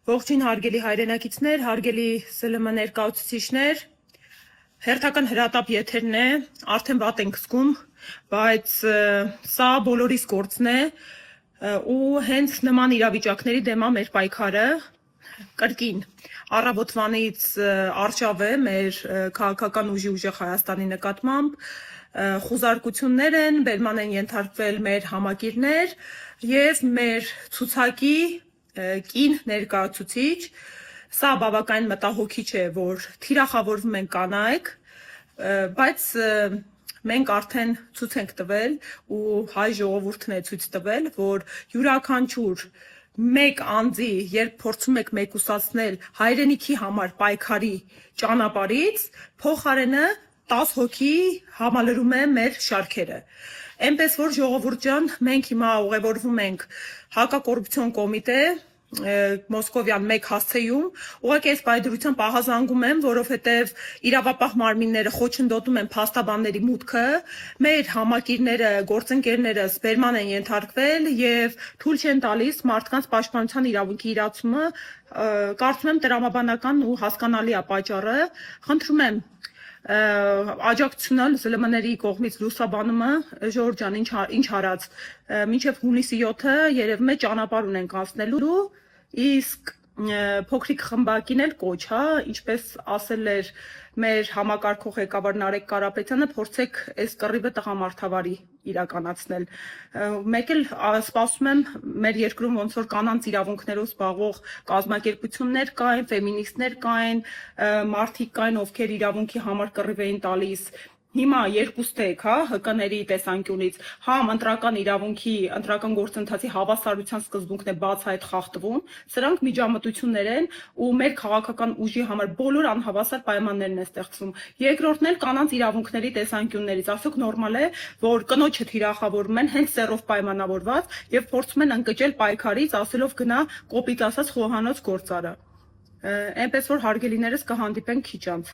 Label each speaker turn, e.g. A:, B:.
A: Ողջույն հարգելի հայրենակիցներ, հարգելի ՍԼՄ ներկայացուցիչներ, հերթական հրատապ եթերն է, արդեն վատ ենք զգում, բայց սա բոլորիս գործն է ու հենց նման իրավիճակների դեմ է մեր պայքարը, կրկին առավոտվանից արժավ է մեր քաղաքական ուժի ուժեղ Հայաստանի նկատմամբ, խուզարկություններ են, բերման են ենթարկվել մեր համակիրներ և մեր ցուցակի կին ներկայացուցիչ, սա բավական մտահոգիչ է, որ թիրախավորվում են կանայք, բայց մենք արդեն ցույց ենք տվել ու հայ ժողովուրդն է ցույց տվել, որ յուրաքանչյուր մեկ անձի, երբ փորձում եք մեկուսացնել հայրենիքի համար պայքարի ճանապարհից, փոխարենը 10 հոգի համալրում է մեր շարքերը։ Էնպես որ ժողովուրդ ջան, մենք հիմա ուղևորվում ենք հակակոռուպցիոն կոմիտե Մոսկովյան 1 հասցեում, ուղղակի այս պայդրությամբ ահազանգում եմ, որովհետև իրավապահ մարմինները խոչընդոտում են փաստաբանների մուտքը, մեր համակիրները, գործընկերներս բերման են ենթարկվել և թույլ չեն տալիս մարդկանց պաշտպանության իրավունքի իրացումը, կարծում եմ տրամաբանական ու հասկանալի է պատճառը, խնդրում եմ աջակցությունը ԶԼՄ-ների կողմից լուսաբանումը, Ժողովուրդ ջան, ինչ արած, մինչև հունիսի 7-ը երևում է ճանապարհ ունենք անցնելու, իսկ փոքրիկ խմբակին էլ կոչ, ինչպես ասել էր մեր համակարգող ղեկավար Նարեկ Կարապետյանը, փորձեք այս կռիվը տղամարդավարի իրականացնել։ Մեկ էլ սպասում եմ մեր երկրում ոնց որ կանանց իրավունքներով զբաղվող կազմակերպություններ կային, ֆեմինիստներ կային, մարդիկ կային, ովքեր իրավունքի համար կռիվ էին տալիս։ Հիմա երկուստեք, ՀԿ-ների տեսանկյունից, համ ընտրական իրավունքի, ընտրական գործընթացի հավասարության սկզբունքն է բացահայտ խախտվում, սրանք միջամտություններ են ու մեր քաղաքական ուժի համար բոլոր անհավասար պայմաններն է ստեղծվում։ Երկրորդն էլ կանանց իրավունքների տեսանկյուններից, ասոք նորմալ է, որ կնոջը թիրախավորում են հենց սեռով պայմանավորված եւ փորձում են ընկճել պայքարից, ասելով գնա կոպիտ ասած խոհանոց գործարը։ Էնպես որ հարգելիներս կհանդիպենք քիչ անց։